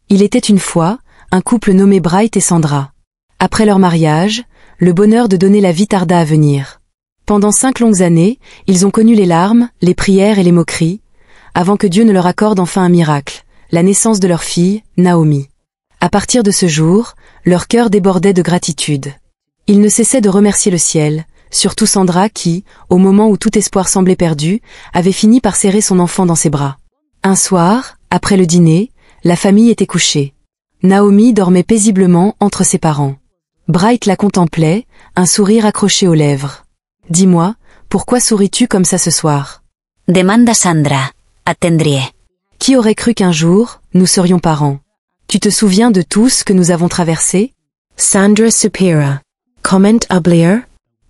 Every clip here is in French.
Il était une fois un couple nommé Bright et Sandra. Après leur mariage, le bonheur de donner la vie tarda à venir. Pendant 5 longues années, ils ont connu les larmes, les prières et les moqueries, avant que Dieu ne leur accorde enfin un miracle, la naissance de leur fille, Naomi. À partir de ce jour, leur cœur débordait de gratitude. Ils ne cessaient de remercier le ciel, surtout Sandra qui, au moment où tout espoir semblait perdu, avait fini par serrer son enfant dans ses bras. Un soir, après le dîner, la famille était couchée. Naomi dormait paisiblement entre ses parents. Bright la contemplait, un sourire accroché aux lèvres. « Dis-moi, pourquoi souris-tu comme ça ce soir ?» Demanda Sandra. Attendrie. Qui aurait cru qu'un jour, nous serions parents? Tu te souviens de tout ce que nous avons traversé? Sandra supera. Comment oublier?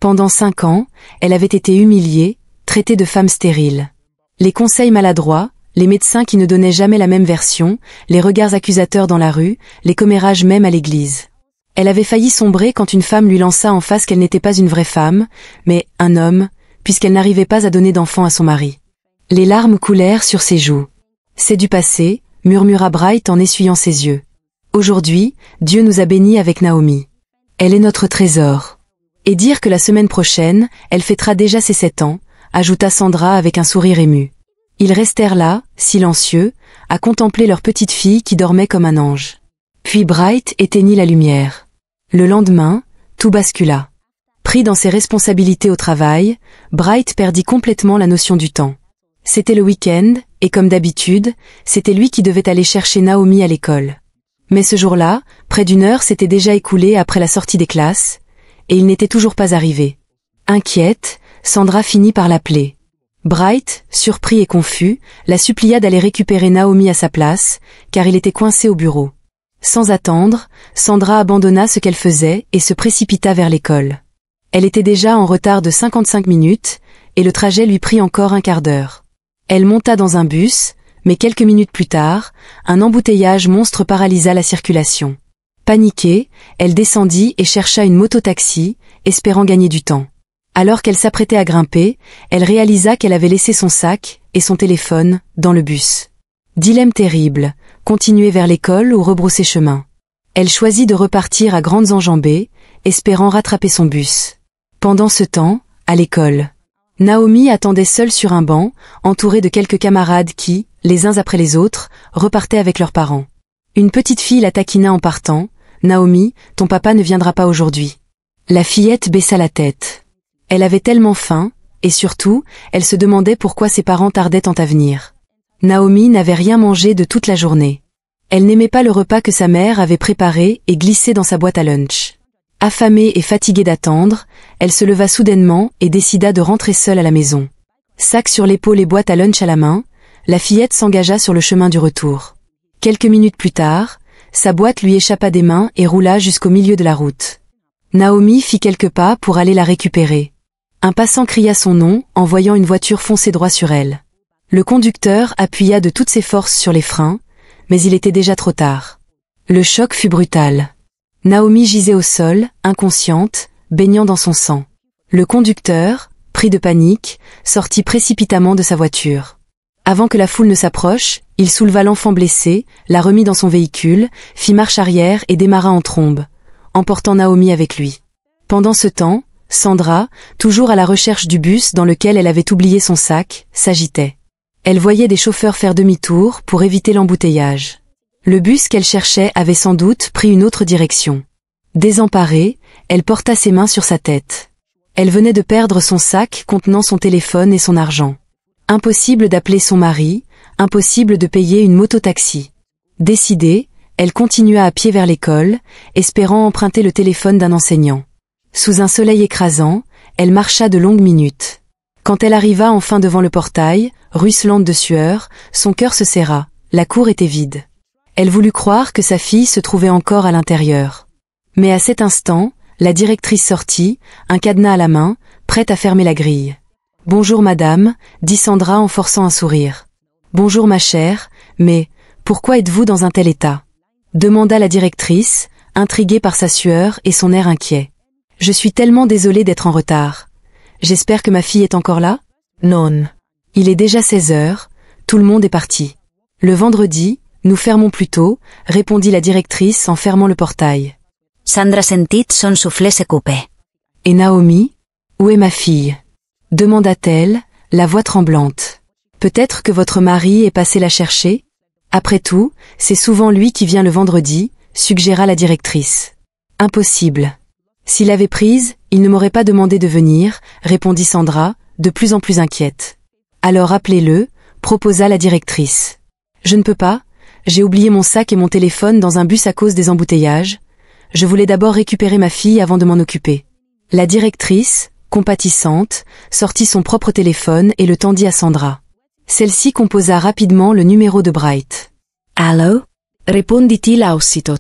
Pendant 5 ans, elle avait été humiliée, traitée de femme stérile. Les conseils maladroits, les médecins qui ne donnaient jamais la même version, les regards accusateurs dans la rue, les commérages même à l'église. Elle avait failli sombrer quand une femme lui lança en face qu'elle n'était pas une vraie femme, mais un homme, puisqu'elle n'arrivait pas à donner d'enfant à son mari. Les larmes coulèrent sur ses joues. « C'est du passé », murmura Bright en essuyant ses yeux. « Aujourd'hui, Dieu nous a bénis avec Naomi. Elle est notre trésor. » Et dire que la semaine prochaine, elle fêtera déjà ses 7 ans, ajouta Sandra avec un sourire ému. Ils restèrent là, silencieux, à contempler leur petite fille qui dormait comme un ange. Puis Bright éteignit la lumière. Le lendemain, tout bascula. Pris dans ses responsabilités au travail, Bright perdit complètement la notion du temps. C'était le week-end, et comme d'habitude, c'était lui qui devait aller chercher Naomi à l'école. Mais ce jour-là, près d'1 heure s'était déjà écoulée après la sortie des classes, et il n'était toujours pas arrivé. Inquiète, Sandra finit par l'appeler. Bright, surpris et confus, la supplia d'aller récupérer Naomi à sa place, car il était coincé au bureau. Sans attendre, Sandra abandonna ce qu'elle faisait et se précipita vers l'école. Elle était déjà en retard de 55 minutes, et le trajet lui prit encore un quart d'heure. Elle monta dans un bus, mais quelques minutes plus tard, un embouteillage monstre paralysa la circulation. Paniquée, elle descendit et chercha une moto-taxi, espérant gagner du temps. Alors qu'elle s'apprêtait à grimper, elle réalisa qu'elle avait laissé son sac et son téléphone dans le bus. Dilemme terrible, continuer vers l'école ou rebrousser chemin. Elle choisit de repartir à grandes enjambées, espérant rattraper son bus. Pendant ce temps, à l'école, Naomi attendait seule sur un banc, entourée de quelques camarades qui, les uns après les autres, repartaient avec leurs parents. Une petite fille la taquina en partant. « Naomi, ton papa ne viendra pas aujourd'hui. » La fillette baissa la tête. Elle avait tellement faim, et surtout, elle se demandait pourquoi ses parents tardaient tant à venir. Naomi n'avait rien mangé de toute la journée. Elle n'aimait pas le repas que sa mère avait préparé et glissé dans sa boîte à lunch. Affamée et fatiguée d'attendre, elle se leva soudainement et décida de rentrer seule à la maison. Sac sur l'épaule et boîte à lunch à la main, la fillette s'engagea sur le chemin du retour. Quelques minutes plus tard, sa boîte lui échappa des mains et roula jusqu'au milieu de la route. Naomi fit quelques pas pour aller la récupérer. Un passant cria son nom en voyant une voiture foncer droit sur elle. Le conducteur appuya de toutes ses forces sur les freins, mais il était déjà trop tard. Le choc fut brutal. Naomi gisait au sol, inconsciente, baignant dans son sang. Le conducteur, pris de panique, sortit précipitamment de sa voiture. Avant que la foule ne s'approche, il souleva l'enfant blessé, la remit dans son véhicule, fit marche arrière et démarra en trombe, emportant Naomi avec lui. Pendant ce temps, Sandra, toujours à la recherche du bus dans lequel elle avait oublié son sac, s'agitait. Elle voyait des chauffeurs faire demi-tour pour éviter l'embouteillage. Le bus qu'elle cherchait avait sans doute pris une autre direction. Désemparée, elle porta ses mains sur sa tête. Elle venait de perdre son sac contenant son téléphone et son argent. Impossible d'appeler son mari, impossible de payer une moto-taxi. Décidée, elle continua à pied vers l'école, espérant emprunter le téléphone d'un enseignant. Sous un soleil écrasant, elle marcha de longues minutes. Quand elle arriva enfin devant le portail, ruisselante de sueur, son cœur se serra, la cour était vide. Elle voulut croire que sa fille se trouvait encore à l'intérieur. Mais à cet instant, la directrice sortit, un cadenas à la main, prête à fermer la grille. « Bonjour madame », dit Sandra en forçant un sourire. « Bonjour ma chère, mais pourquoi êtes-vous dans un tel état ?» demanda la directrice, intriguée par sa sueur et son air inquiet. « Je suis tellement désolée d'être en retard. J'espère que ma fille est encore là ? » « Non. Il est déjà 16 heures, tout le monde est parti. » Le vendredi, Nous fermons plus tôt, répondit la directrice en fermant le portail. Sandra sentit son soufflet se couper. Et Naomi? Où est ma fille? Demanda-t-elle, la voix tremblante. Peut-être que votre mari est passé la chercher? Après tout, c'est souvent lui qui vient le vendredi, suggéra la directrice. Impossible. S'il l'avait prise, il ne m'aurait pas demandé de venir, répondit Sandra, de plus en plus inquiète. Alors appelez-le, proposa la directrice. Je ne peux pas, j'ai oublié mon sac et mon téléphone dans un bus à cause des embouteillages. Je voulais d'abord récupérer ma fille avant de m'en occuper. La directrice, compatissante, sortit son propre téléphone et le tendit à Sandra. Celle-ci composa rapidement le numéro de Bright. Allô? Répondit-il aussitôt.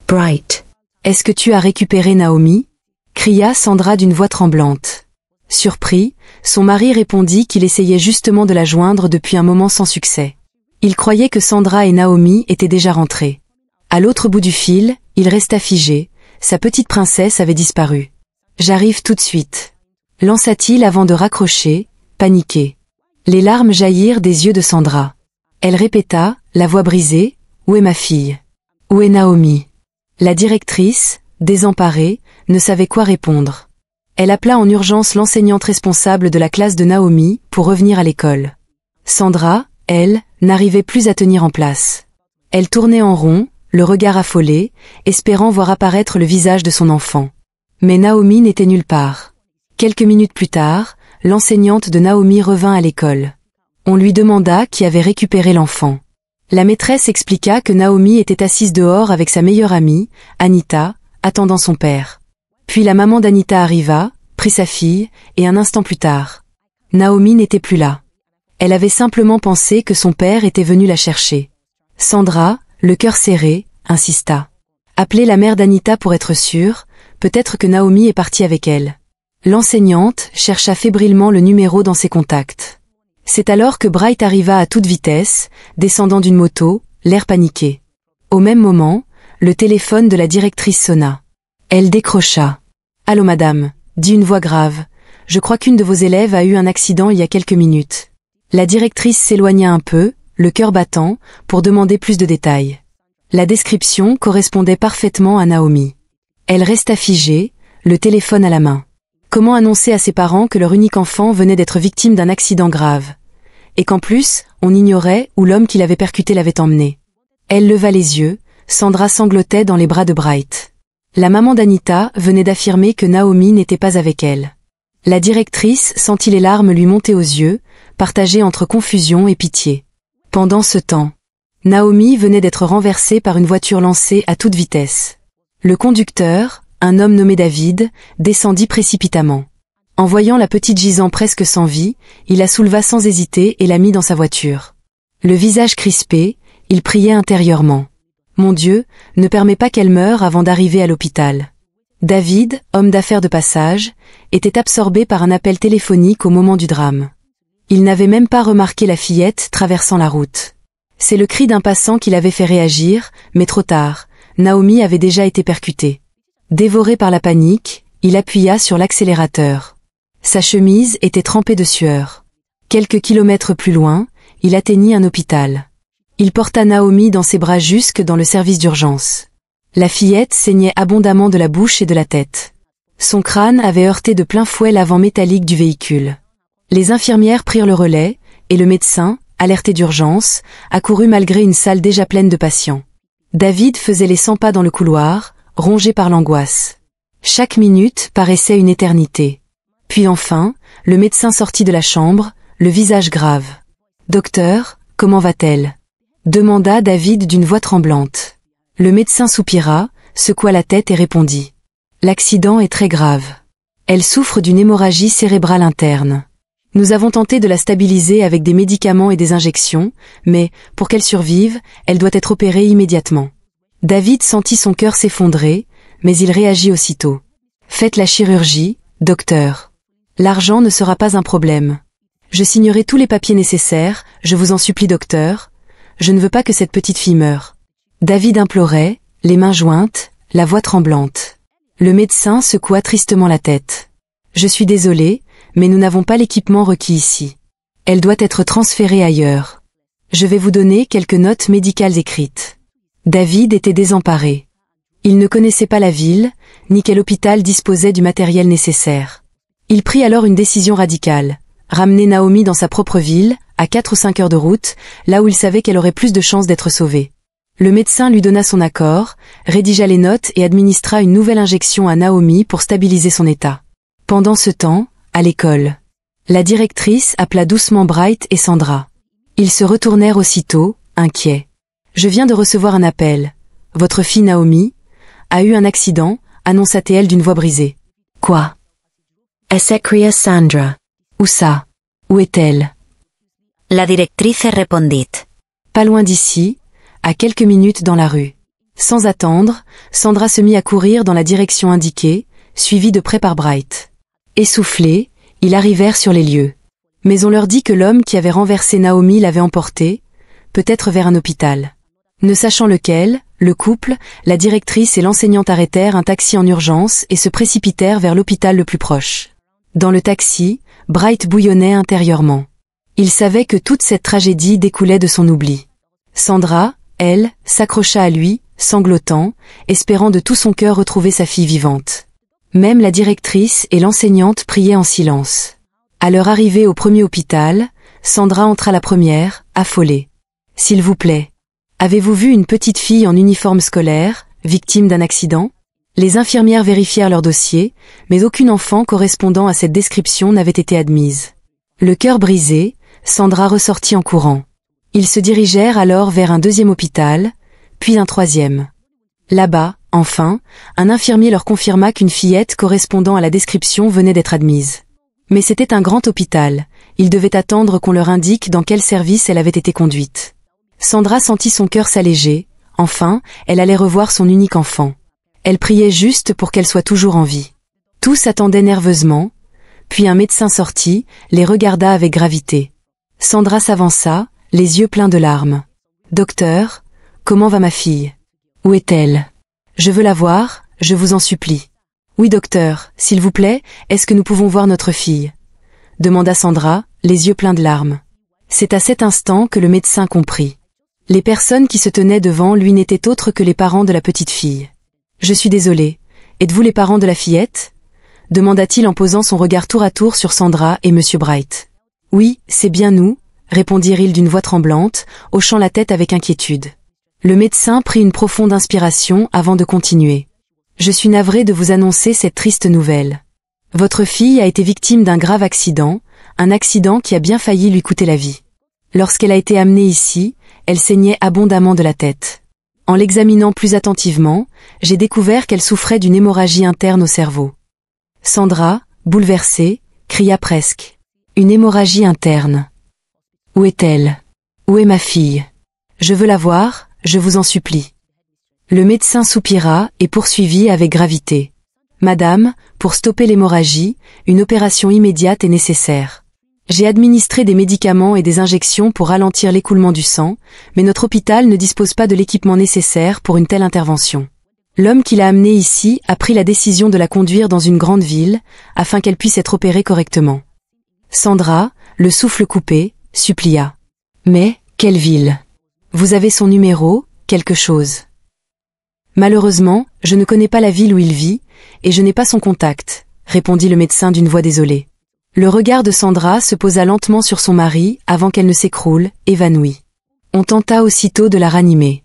Bright. Est-ce que tu as récupéré Naomi? Cria Sandra d'une voix tremblante. Surpris, son mari répondit qu'il essayait justement de la joindre depuis un moment sans succès. Il croyait que Sandra et Naomi étaient déjà rentrées. À l'autre bout du fil, il resta figé, sa petite princesse avait disparu. J'arrive tout de suite. Lança-t-il avant de raccrocher, paniqué. Les larmes jaillirent des yeux de Sandra. Elle répéta, la voix brisée, « Où est ma fille? Où est Naomi ?» La directrice, désemparée, ne savait quoi répondre. Elle appela en urgence l'enseignante responsable de la classe de Naomi pour revenir à l'école. Sandra, elle, n'arrivait plus à tenir en place. Elle tournait en rond, le regard affolé, espérant voir apparaître le visage de son enfant. Mais Naomi n'était nulle part. Quelques minutes plus tard, l'enseignante de Naomi revint à l'école. On lui demanda qui avait récupéré l'enfant. La maîtresse expliqua que Naomi était assise dehors avec sa meilleure amie, Anita, attendant son père. Puis la maman d'Anita arriva, prit sa fille, et un instant plus tard. Naomi n'était plus là. Elle avait simplement pensé que son père était venu la chercher. Sandra, le cœur serré, insista. Appelez la mère d'Anita pour être sûre, peut-être que Naomi est partie avec elle. L'enseignante chercha fébrilement le numéro dans ses contacts. C'est alors que Bright arriva à toute vitesse, descendant d'une moto, l'air paniqué. Au même moment, le téléphone de la directrice sonna. Elle décrocha. « Allô madame », dit une voix grave. « Je crois qu'une de vos élèves a eu un accident il y a quelques minutes. » La directrice s'éloigna un peu, le cœur battant, pour demander plus de détails. La description correspondait parfaitement à Naomi. Elle resta figée, le téléphone à la main. Comment annoncer à ses parents que leur unique enfant venait d'être victime d'un accident grave? Et qu'en plus, on ignorait où l'homme qui l'avait percuté l'avait emmené. Elle leva les yeux, Sandra sanglotait dans les bras de Bright. La maman d'Anita venait d'affirmer que Naomi n'était pas avec elle. La directrice sentit les larmes lui monter aux yeux, partagées entre confusion et pitié. Pendant ce temps, Naomi venait d'être renversée par une voiture lancée à toute vitesse. Le conducteur, un homme nommé David, descendit précipitamment. En voyant la petite gisant presque sans vie, il la souleva sans hésiter et la mit dans sa voiture. Le visage crispé, il priait intérieurement. « Mon Dieu, ne permets pas qu'elle meure avant d'arriver à l'hôpital. » David, homme d'affaires de passage, était absorbé par un appel téléphonique au moment du drame. Il n'avait même pas remarqué la fillette traversant la route. C'est le cri d'un passant qui l'avait fait réagir, mais trop tard, Naomi avait déjà été percutée. Dévoré par la panique, il appuya sur l'accélérateur. Sa chemise était trempée de sueur. Quelques kilomètres plus loin, il atteignit un hôpital. Il porta Naomi dans ses bras jusque dans le service d'urgence. La fillette saignait abondamment de la bouche et de la tête. Son crâne avait heurté de plein fouet l'avant métallique du véhicule. Les infirmières prirent le relais, et le médecin, alerté d'urgence, accourut malgré une salle déjà pleine de patients. David faisait les 100 pas dans le couloir, rongé par l'angoisse. Chaque minute paraissait une éternité. Puis enfin, le médecin sortit de la chambre, le visage grave. « Docteur, comment va-t-elle » demanda David d'une voix tremblante. Le médecin soupira, secoua la tête et répondit. « L'accident est très grave. Elle souffre d'une hémorragie cérébrale interne. Nous avons tenté de la stabiliser avec des médicaments et des injections, mais, pour qu'elle survive, elle doit être opérée immédiatement. » David sentit son cœur s'effondrer, mais il réagit aussitôt. « Faites la chirurgie, docteur. L'argent ne sera pas un problème. Je signerai tous les papiers nécessaires, je vous en supplie docteur. Je ne veux pas que cette petite fille meure. » David implorait, les mains jointes, la voix tremblante. Le médecin secoua tristement la tête. « Je suis désolé, mais nous n'avons pas l'équipement requis ici. Elle doit être transférée ailleurs. » Je vais vous donner quelques notes médicales écrites. David était désemparé. Il ne connaissait pas la ville, ni quel hôpital disposait du matériel nécessaire. Il prit alors une décision radicale. Ramener Naomi dans sa propre ville, à 4 ou 5 heures de route, là où il savait qu'elle aurait plus de chances d'être sauvée. Le médecin lui donna son accord, rédigea les notes et administra une nouvelle injection à Naomi pour stabiliser son état. Pendant ce temps, à l'école, la directrice appela doucement Bright et Sandra. Ils se retournèrent aussitôt, inquiets. « Je viens de recevoir un appel. Votre fille Naomi a eu un accident », annonça-t-elle d'une voix brisée. « Quoi » s'écria Sandra. « Où ça? Où est-elle » La directrice répondit. Pas loin d'ici, à quelques minutes dans la rue. Sans attendre, Sandra se mit à courir dans la direction indiquée, suivie de près par Bright. Essoufflés, ils arrivèrent sur les lieux. Mais on leur dit que l'homme qui avait renversé Naomi l'avait emporté, peut-être vers un hôpital. Ne sachant lequel, le couple, la directrice et l'enseignante arrêtèrent un taxi en urgence et se précipitèrent vers l'hôpital le plus proche. Dans le taxi, Bright bouillonnait intérieurement. Il savait que toute cette tragédie découlait de son oubli. Sandra, elle, s'accrocha à lui, sanglotant, espérant de tout son cœur retrouver sa fille vivante. Même la directrice et l'enseignante priaient en silence. À leur arrivée au premier hôpital, Sandra entra la première, affolée. « S'il vous plaît, avez-vous vu une petite fille en uniforme scolaire, victime d'un accident ?» Les infirmières vérifièrent leur dossier, mais aucune enfant correspondant à cette description n'avait été admise. Le cœur brisé, Sandra ressortit en courant. Ils se dirigèrent alors vers un deuxième hôpital, puis un troisième. Là-bas, enfin, un infirmier leur confirma qu'une fillette correspondant à la description venait d'être admise. Mais c'était un grand hôpital, ils devaient attendre qu'on leur indique dans quel service elle avait été conduite. Sandra sentit son cœur s'alléger, enfin, elle allait revoir son unique enfant. Elle priait juste pour qu'elle soit toujours en vie. Tous attendaient nerveusement, puis un médecin sortit, les regarda avec gravité. Sandra s'avança, les yeux pleins de larmes. « Docteur, comment va ma fille? Où est-elle? Je veux la voir, je vous en supplie. »« Oui docteur, s'il vous plaît, est-ce que nous pouvons voir notre fille ?» demanda Sandra, les yeux pleins de larmes. C'est à cet instant que le médecin comprit. Les personnes qui se tenaient devant lui n'étaient autres que les parents de la petite fille. « Je suis désolé, êtes-vous les parents de la fillette ?» demanda-t-il en posant son regard tour à tour sur Sandra et Monsieur Bright. « Oui, c'est bien nous », répondirent-ils d'une voix tremblante, hochant la tête avec inquiétude. Le médecin prit une profonde inspiration avant de continuer. « Je suis navré de vous annoncer cette triste nouvelle. Votre fille a été victime d'un grave accident, un accident qui a bien failli lui coûter la vie. Lorsqu'elle a été amenée ici, elle saignait abondamment de la tête. En l'examinant plus attentivement, j'ai découvert qu'elle souffrait d'une hémorragie interne au cerveau. » Sandra, bouleversée, cria presque. « Une hémorragie interne. Où est-elle? Où est ma fille? Je veux la voir, je vous en supplie. » Le médecin soupira et poursuivit avec gravité. « Madame, pour stopper l'hémorragie, une opération immédiate est nécessaire. J'ai administré des médicaments et des injections pour ralentir l'écoulement du sang, mais notre hôpital ne dispose pas de l'équipement nécessaire pour une telle intervention. L'homme qui l'a amenée ici a pris la décision de la conduire dans une grande ville, afin qu'elle puisse être opérée correctement. » Sandra, le souffle coupé, supplia. « Mais, quelle ville? Vous avez son numéro, quelque chose? » « Malheureusement, je ne connais pas la ville où il vit, et je n'ai pas son contact, » répondit le médecin d'une voix désolée. Le regard de Sandra se posa lentement sur son mari avant qu'elle ne s'écroule, évanouie. On tenta aussitôt de la ranimer.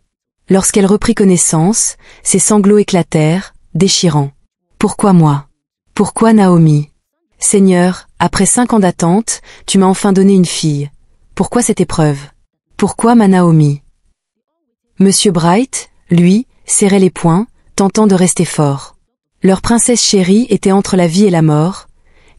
Lorsqu'elle reprit connaissance, ses sanglots éclatèrent, déchirants. « Pourquoi moi? Pourquoi Naomi? Seigneur, après 5 ans d'attente, tu m'as enfin donné une fille. Pourquoi cette épreuve? Pourquoi ma Naomi ?» Monsieur Bright, lui, serrait les poings, tentant de rester fort. Leur princesse chérie était entre la vie et la mort,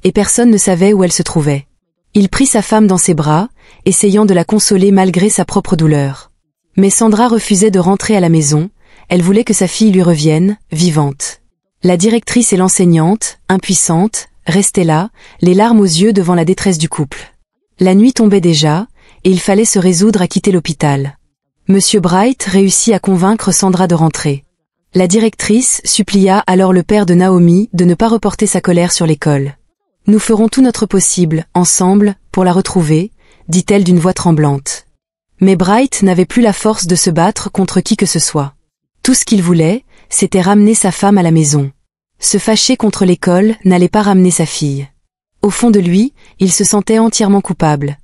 et personne ne savait où elle se trouvait. Il prit sa femme dans ses bras, essayant de la consoler malgré sa propre douleur. Mais Sandra refusait de rentrer à la maison, elle voulait que sa fille lui revienne, vivante. La directrice et l'enseignante, impuissantes, restaient là, les larmes aux yeux devant la détresse du couple. La nuit tombait déjà, et il fallait se résoudre à quitter l'hôpital. Monsieur Bright réussit à convaincre Sandra de rentrer. La directrice supplia alors le père de Naomi de ne pas reporter sa colère sur l'école. « Nous ferons tout notre possible, ensemble, pour la retrouver », dit-elle d'une voix tremblante. Mais Bright n'avait plus la force de se battre contre qui que ce soit. Tout ce qu'il voulait, c'était ramener sa femme à la maison. Se fâcher contre l'école n'allait pas ramener sa fille. Au fond de lui, il se sentait entièrement coupable,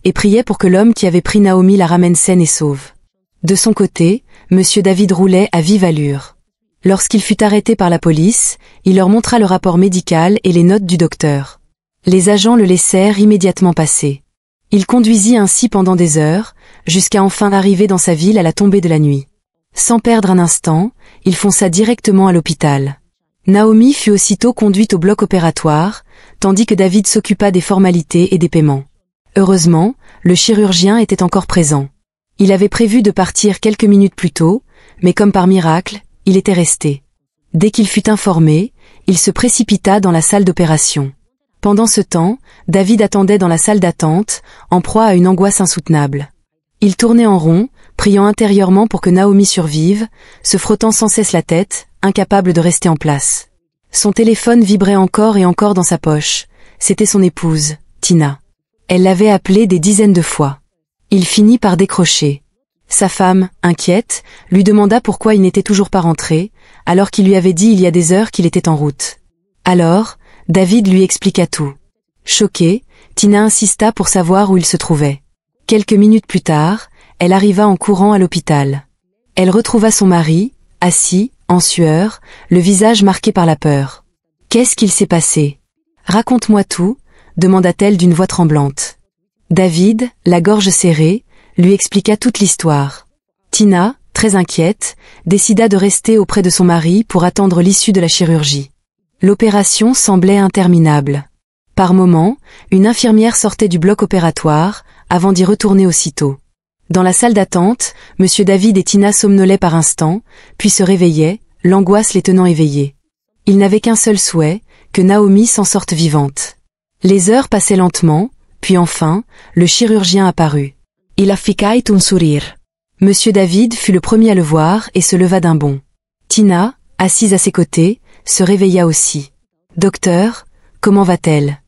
et priait pour que l'homme qui avait pris Naomi la ramène saine et sauve. De son côté, Monsieur David roulait à vive allure. Lorsqu'il fut arrêté par la police, il leur montra le rapport médical et les notes du docteur. Les agents le laissèrent immédiatement passer. Il conduisit ainsi pendant des heures, jusqu'à enfin arriver dans sa ville à la tombée de la nuit. Sans perdre un instant, il fonça directement à l'hôpital. Naomi fut aussitôt conduite au bloc opératoire, tandis que David s'occupa des formalités et des paiements. Heureusement, le chirurgien était encore présent. Il avait prévu de partir quelques minutes plus tôt, mais comme par miracle, il était resté. Dès qu'il fut informé, il se précipita dans la salle d'opération. Pendant ce temps, David attendait dans la salle d'attente, en proie à une angoisse insoutenable. Il tournait en rond, priant intérieurement pour que Naomi survive, se frottant sans cesse la tête, incapable de rester en place. Son téléphone vibrait encore et encore dans sa poche. C'était son épouse, Tina. Elle l'avait appelé des dizaines de fois. Il finit par décrocher. Sa femme, inquiète, lui demanda pourquoi il n'était toujours pas rentré, alors qu'il lui avait dit il y a des heures qu'il était en route. Alors, David lui expliqua tout. Choquée, Tina insista pour savoir où il se trouvait. Quelques minutes plus tard, elle arriva en courant à l'hôpital. Elle retrouva son mari, assis, en sueur, le visage marqué par la peur. « Qu'est-ce qu'il s'est passé ? Raconte-moi tout » demanda-t-elle d'une voix tremblante. David, la gorge serrée, lui expliqua toute l'histoire. Tina, très inquiète, décida de rester auprès de son mari pour attendre l'issue de la chirurgie. L'opération semblait interminable. Par moments, une infirmière sortait du bloc opératoire, avant d'y retourner aussitôt. Dans la salle d'attente, Monsieur David et Tina somnolaient par instants, puis se réveillaient, l'angoisse les tenant éveillés. Ils n'avaient qu'un seul souhait, que Naomi s'en sorte vivante. Les heures passaient lentement, puis enfin, le chirurgien apparut. Il afficait un sourire. Monsieur David fut le premier à le voir et se leva d'un bond. Tina, assise à ses côtés, se réveilla aussi. « Docteur, comment va-t-elle ?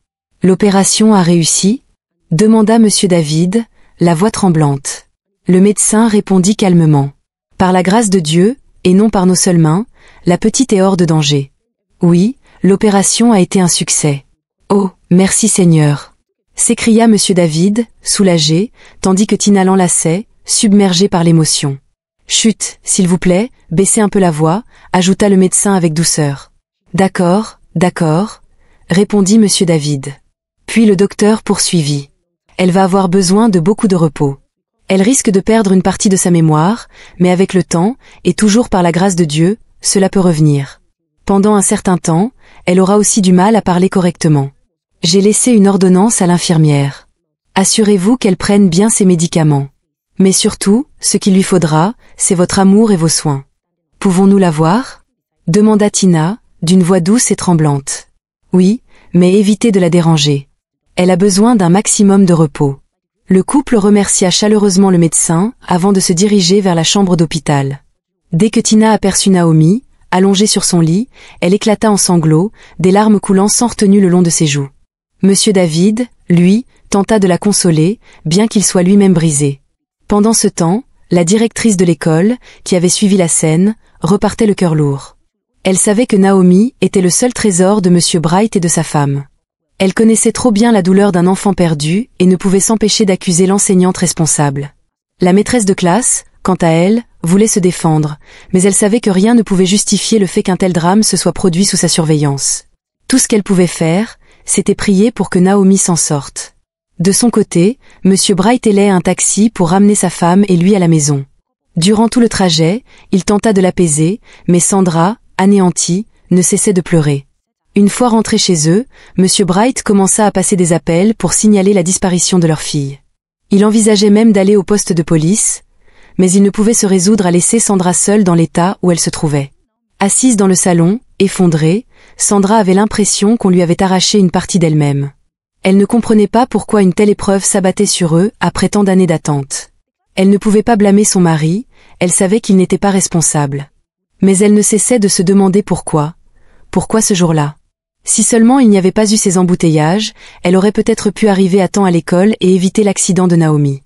L'opération a réussi ?» demanda Monsieur David, la voix tremblante. Le médecin répondit calmement. « Par la grâce de Dieu, et non par nos seules mains, la petite est hors de danger. Oui, l'opération a été un succès. Oh, merci Seigneur !» s'écria Monsieur David, soulagé, tandis que Tina l'enlaçait, submergée par l'émotion. « Chut, s'il vous plaît, baissez un peu la voix », ajouta le médecin avec douceur. « D'accord, d'accord », répondit Monsieur David. Puis le docteur poursuivit. « Elle va avoir besoin de beaucoup de repos. Elle risque de perdre une partie de sa mémoire, mais avec le temps, et toujours par la grâce de Dieu, cela peut revenir. Pendant un certain temps, elle aura aussi du mal à parler correctement. J'ai laissé une ordonnance à l'infirmière. Assurez-vous qu'elle prenne bien ses médicaments. Mais surtout, ce qu'il lui faudra, c'est votre amour et vos soins. Pouvons-nous la voir ? Demanda Tina, d'une voix douce et tremblante. Oui, mais évitez de la déranger. Elle a besoin d'un maximum de repos. Le couple remercia chaleureusement le médecin avant de se diriger vers la chambre d'hôpital. Dès que Tina aperçut Naomi, allongée sur son lit, elle éclata en sanglots, des larmes coulant sans retenue le long de ses joues. Monsieur David, lui, tenta de la consoler, bien qu'il soit lui-même brisé. Pendant ce temps, la directrice de l'école, qui avait suivi la scène, repartait le cœur lourd. Elle savait que Naomi était le seul trésor de Monsieur Bright et de sa femme. Elle connaissait trop bien la douleur d'un enfant perdu et ne pouvait s'empêcher d'accuser l'enseignante responsable. La maîtresse de classe, quant à elle, voulait se défendre, mais elle savait que rien ne pouvait justifier le fait qu'un tel drame se soit produit sous sa surveillance. Tout ce qu'elle pouvait faire, c'était prier pour que Naomi s'en sorte. De son côté, Monsieur Bright élait un taxi pour ramener sa femme et lui à la maison. Durant tout le trajet, il tenta de l'apaiser, mais Sandra, anéantie, ne cessait de pleurer. Une fois rentrés chez eux, Monsieur Bright commença à passer des appels pour signaler la disparition de leur fille. Il envisageait même d'aller au poste de police, mais il ne pouvait se résoudre à laisser Sandra seule dans l'état où elle se trouvait. Assise dans le salon, effondrée, Sandra avait l'impression qu'on lui avait arraché une partie d'elle-même. Elle ne comprenait pas pourquoi une telle épreuve s'abattait sur eux après tant d'années d'attente. Elle ne pouvait pas blâmer son mari, elle savait qu'il n'était pas responsable. Mais elle ne cessait de se demander pourquoi. Pourquoi ce jour-là ? Si seulement il n'y avait pas eu ces embouteillages, elle aurait peut-être pu arriver à temps à l'école et éviter l'accident de Naomi.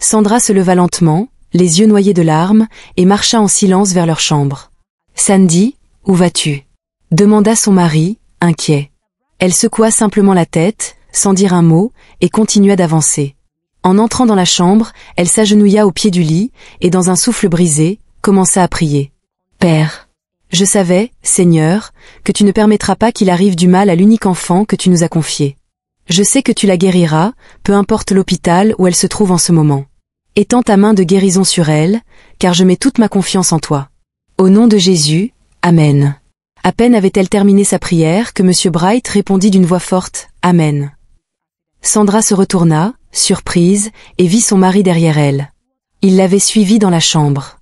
Sandra se leva lentement, les yeux noyés de larmes, et marcha en silence vers leur chambre. « Sandy, où vas-tu » demanda son mari, inquiet. Elle secoua simplement la tête, sans dire un mot, et continua d'avancer. En entrant dans la chambre, elle s'agenouilla au pied du lit, et dans un souffle brisé, commença à prier. « Père, je savais, Seigneur, que tu ne permettras pas qu'il arrive du mal à l'unique enfant que tu nous as confié. Je sais que tu la guériras, peu importe l'hôpital où elle se trouve en ce moment. Étends ta main de guérison sur elle, car je mets toute ma confiance en toi. Au nom de Jésus, Amen. » À peine avait-elle terminé sa prière que M. Bright répondit d'une voix forte, « Amen. » Sandra se retourna, surprise, et vit son mari derrière elle. Il l'avait suivie dans la chambre.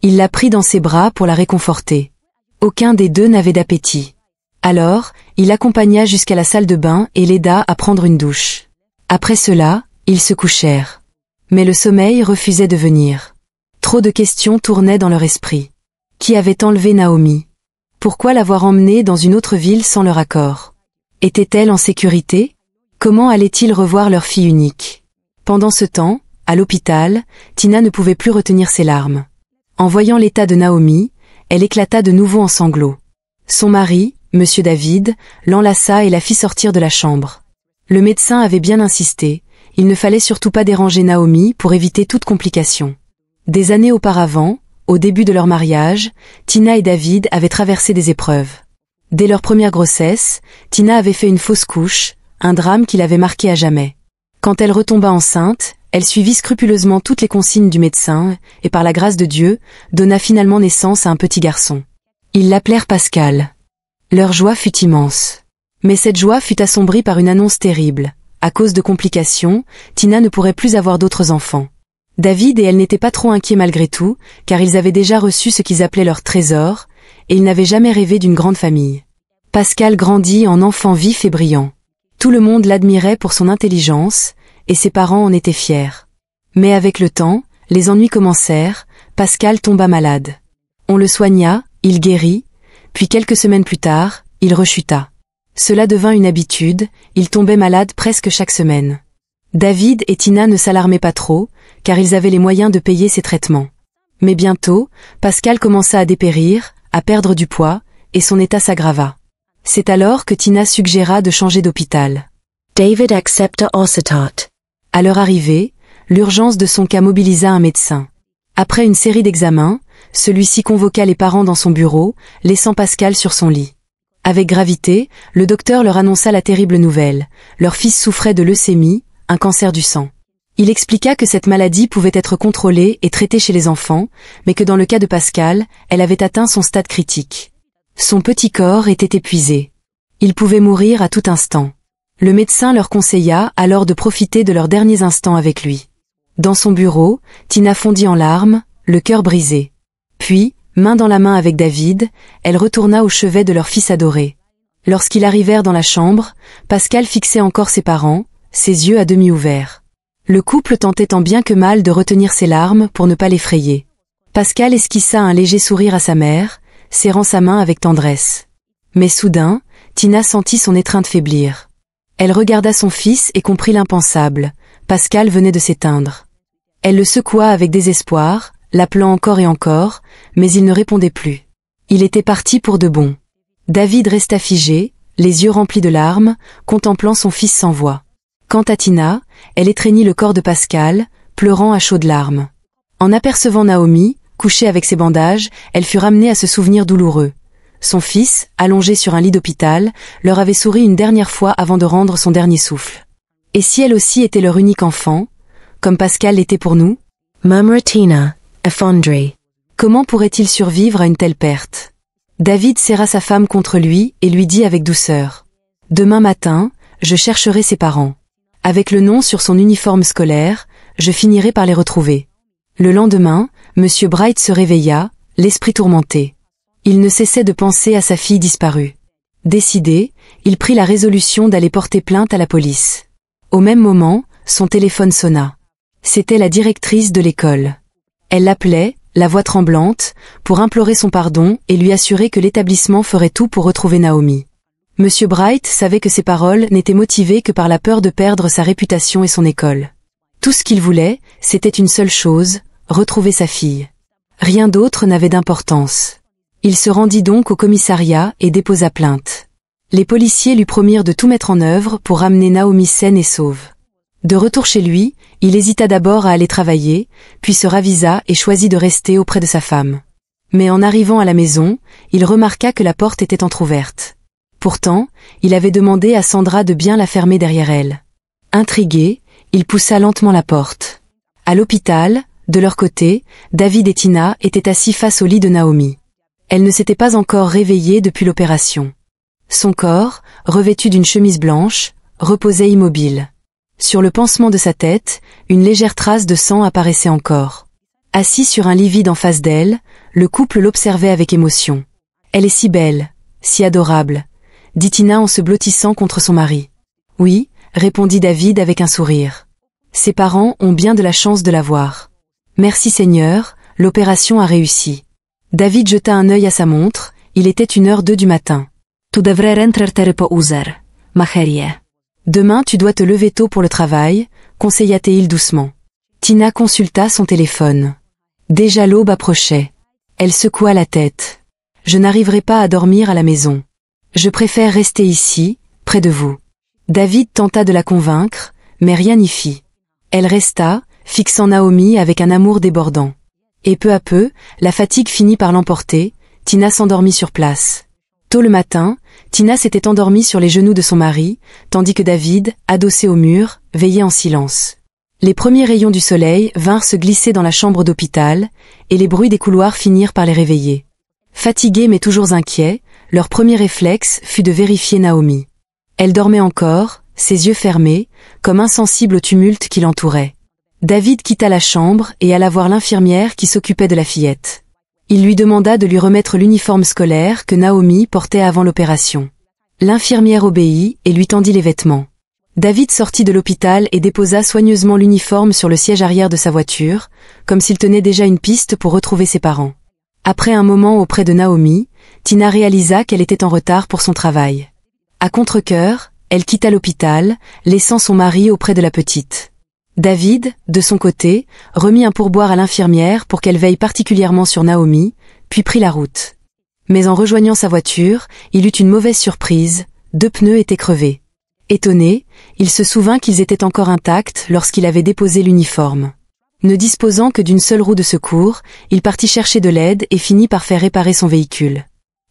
Il la prit dans ses bras pour la réconforter. Aucun des deux n'avait d'appétit. Alors, il l'accompagna jusqu'à la salle de bain et l'aida à prendre une douche. Après cela, ils se couchèrent. Mais le sommeil refusait de venir. Trop de questions tournaient dans leur esprit. Qui avait enlevé Naomi ? Pourquoi l'avoir emmenée dans une autre ville sans leur accord ? Était-elle en sécurité ? Comment allaient-ils revoir leur fille unique ? Pendant ce temps, à l'hôpital, Tina ne pouvait plus retenir ses larmes. En voyant l'état de Naomi, elle éclata de nouveau en sanglots. Son mari, M. David, l'enlaça et la fit sortir de la chambre. Le médecin avait bien insisté, il ne fallait surtout pas déranger Naomi pour éviter toute complication. Des années auparavant, au début de leur mariage, Tina et David avaient traversé des épreuves. Dès leur première grossesse, Tina avait fait une fausse couche, un drame qui l'avait marquée à jamais. Quand elle retomba enceinte, elle suivit scrupuleusement toutes les consignes du médecin et par la grâce de Dieu, donna finalement naissance à un petit garçon. Ils l'appelèrent Pascal. Leur joie fut immense. Mais cette joie fut assombrie par une annonce terrible. À cause de complications, Tina ne pourrait plus avoir d'autres enfants. David et elle n'étaient pas trop inquiets malgré tout, car ils avaient déjà reçu ce qu'ils appelaient leur trésor, et ils n'avaient jamais rêvé d'une grande famille. Pascal grandit en enfant vif et brillant. Tout le monde l'admirait pour son intelligence, et ses parents en étaient fiers. Mais avec le temps, les ennuis commencèrent, Pascal tomba malade. On le soigna, il guérit, puis quelques semaines plus tard, il rechuta. Cela devint une habitude, il tombait malade presque chaque semaine. David et Tina ne s'alarmaient pas trop, car ils avaient les moyens de payer ses traitements. Mais bientôt, Pascal commença à dépérir, à perdre du poids, et son état s'aggrava. C'est alors que Tina suggéra de changer d'hôpital. David accepta Occitat. À leur arrivée, l'urgence de son cas mobilisa un médecin. Après une série d'examens, celui-ci convoqua les parents dans son bureau, laissant Pascal sur son lit. Avec gravité, le docteur leur annonça la terrible nouvelle. Leur fils souffrait de leucémie, un cancer du sang. Il expliqua que cette maladie pouvait être contrôlée et traitée chez les enfants, mais que dans le cas de Pascal, elle avait atteint son stade critique. Son petit corps était épuisé. Il pouvait mourir à tout instant. Le médecin leur conseilla alors de profiter de leurs derniers instants avec lui. Dans son bureau, Tina fondit en larmes, le cœur brisé. Puis, main dans la main avec David, elle retourna au chevet de leur fils adoré. Lorsqu'ils arrivèrent dans la chambre, Pascal fixait encore ses parents, ses yeux à demi ouverts. Le couple tentait tant bien que mal de retenir ses larmes pour ne pas l'effrayer. Pascal esquissa un léger sourire à sa mère, serrant sa main avec tendresse. Mais soudain, Tina sentit son étreinte faiblir. Elle regarda son fils et comprit l'impensable. Pascal venait de s'éteindre. Elle le secoua avec désespoir, l'appelant encore et encore, mais il ne répondait plus. Il était parti pour de bon. David resta figé, les yeux remplis de larmes, contemplant son fils sans voix. Quant à Tina, elle étreignit le corps de Pascal, pleurant à chaudes larmes. En apercevant Naomi, couchée avec ses bandages, elle fut ramenée à ce souvenir douloureux. Son fils, allongé sur un lit d'hôpital, leur avait souri une dernière fois avant de rendre son dernier souffle. Et si elle aussi était leur unique enfant, comme Pascal l'était pour nous? Murmura Tina, effondrée. Comment pourrait-il survivre à une telle perte? David serra sa femme contre lui et lui dit avec douceur. « Demain matin, je chercherai ses parents. Avec le nom sur son uniforme scolaire, je finirai par les retrouver. » Le lendemain, M. Bright se réveilla, l'esprit tourmenté. Il ne cessait de penser à sa fille disparue. Décidé, il prit la résolution d'aller porter plainte à la police. Au même moment, son téléphone sonna. C'était la directrice de l'école. Elle l'appelait, la voix tremblante, pour implorer son pardon et lui assurer que l'établissement ferait tout pour retrouver Naomi. M. Bright savait que ses paroles n'étaient motivées que par la peur de perdre sa réputation et son école. Tout ce qu'il voulait, c'était une seule chose, retrouver sa fille. Rien d'autre n'avait d'importance. Il se rendit donc au commissariat et déposa plainte. Les policiers lui promirent de tout mettre en œuvre pour ramener Naomi saine et sauve. De retour chez lui, il hésita d'abord à aller travailler, puis se ravisa et choisit de rester auprès de sa femme. Mais en arrivant à la maison, il remarqua que la porte était entr'ouverte. Pourtant, il avait demandé à Sandra de bien la fermer derrière elle. Intrigué, il poussa lentement la porte. À l'hôpital, de leur côté, David et Tina étaient assis face au lit de Naomi. Elle ne s'était pas encore réveillée depuis l'opération. Son corps, revêtu d'une chemise blanche, reposait immobile. Sur le pansement de sa tête, une légère trace de sang apparaissait encore. Assis sur un lit vide en face d'elle, le couple l'observait avec émotion. « Elle est si belle, si adorable », dit Tina en se blottissant contre son mari. « Oui », répondit David avec un sourire. « Ses parents ont bien de la chance de la voir. Merci Seigneur, l'opération a réussi. » David jeta un œil à sa montre, il était 1h02 du matin. « Tu devrais rentrer te reposer, ma chérie. Demain tu dois te lever tôt pour le travail, conseilla Théil doucement. Tina consulta son téléphone. Déjà l'aube approchait. Elle secoua la tête. « Je n'arriverai pas à dormir à la maison. Je préfère rester ici, près de vous. » David tenta de la convaincre, mais rien n'y fit. Elle resta, fixant Naomi avec un amour débordant. Et peu à peu, la fatigue finit par l'emporter, Tina s'endormit sur place. Tôt le matin, Tina s'était endormie sur les genoux de son mari, tandis que David, adossé au mur, veillait en silence. Les premiers rayons du soleil vinrent se glisser dans la chambre d'hôpital, et les bruits des couloirs finirent par les réveiller. Fatigués mais toujours inquiets, leur premier réflexe fut de vérifier Naomi. Elle dormait encore, ses yeux fermés, comme insensible au tumulte qui l'entourait. David quitta la chambre et alla voir l'infirmière qui s'occupait de la fillette. Il lui demanda de lui remettre l'uniforme scolaire que Naomi portait avant l'opération. L'infirmière obéit et lui tendit les vêtements. David sortit de l'hôpital et déposa soigneusement l'uniforme sur le siège arrière de sa voiture, comme s'il tenait déjà une piste pour retrouver ses parents. Après un moment auprès de Naomi, Tina réalisa qu'elle était en retard pour son travail. À contre-cœur, elle quitta l'hôpital, laissant son mari auprès de la petite. David, de son côté, remit un pourboire à l'infirmière pour qu'elle veille particulièrement sur Naomi, puis prit la route. Mais en rejoignant sa voiture, il eut une mauvaise surprise, 2 pneus étaient crevés. Étonné, il se souvint qu'ils étaient encore intacts lorsqu'il avait déposé l'uniforme. Ne disposant que d'une seule roue de secours, il partit chercher de l'aide et finit par faire réparer son véhicule.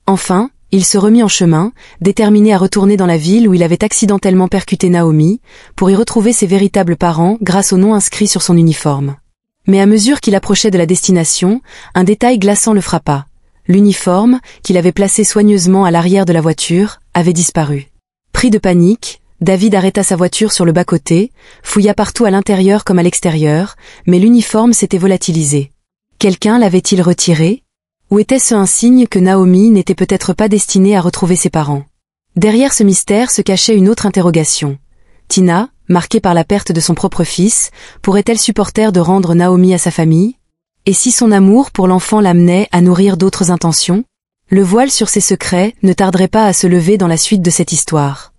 Enfin, il se remit en chemin, déterminé à retourner dans la ville où il avait accidentellement percuté Naomi, pour y retrouver ses véritables parents grâce au nom inscrit sur son uniforme. Mais à mesure qu'il approchait de la destination, un détail glaçant le frappa. L'uniforme, qu'il avait placé soigneusement à l'arrière de la voiture, avait disparu. Pris de panique, David arrêta sa voiture sur le bas-côté, fouilla partout à l'intérieur comme à l'extérieur, mais l'uniforme s'était volatilisé. Quelqu'un l'avait-il retiré ? Ou était-ce un signe que Naomi n'était peut-être pas destinée à retrouver ses parents? Derrière ce mystère se cachait une autre interrogation. Tina, marquée par la perte de son propre fils, pourrait-elle supporter de rendre Naomi à sa famille? Et si son amour pour l'enfant l'amenait à nourrir d'autres intentions? Le voile sur ses secrets ne tarderait pas à se lever dans la suite de cette histoire.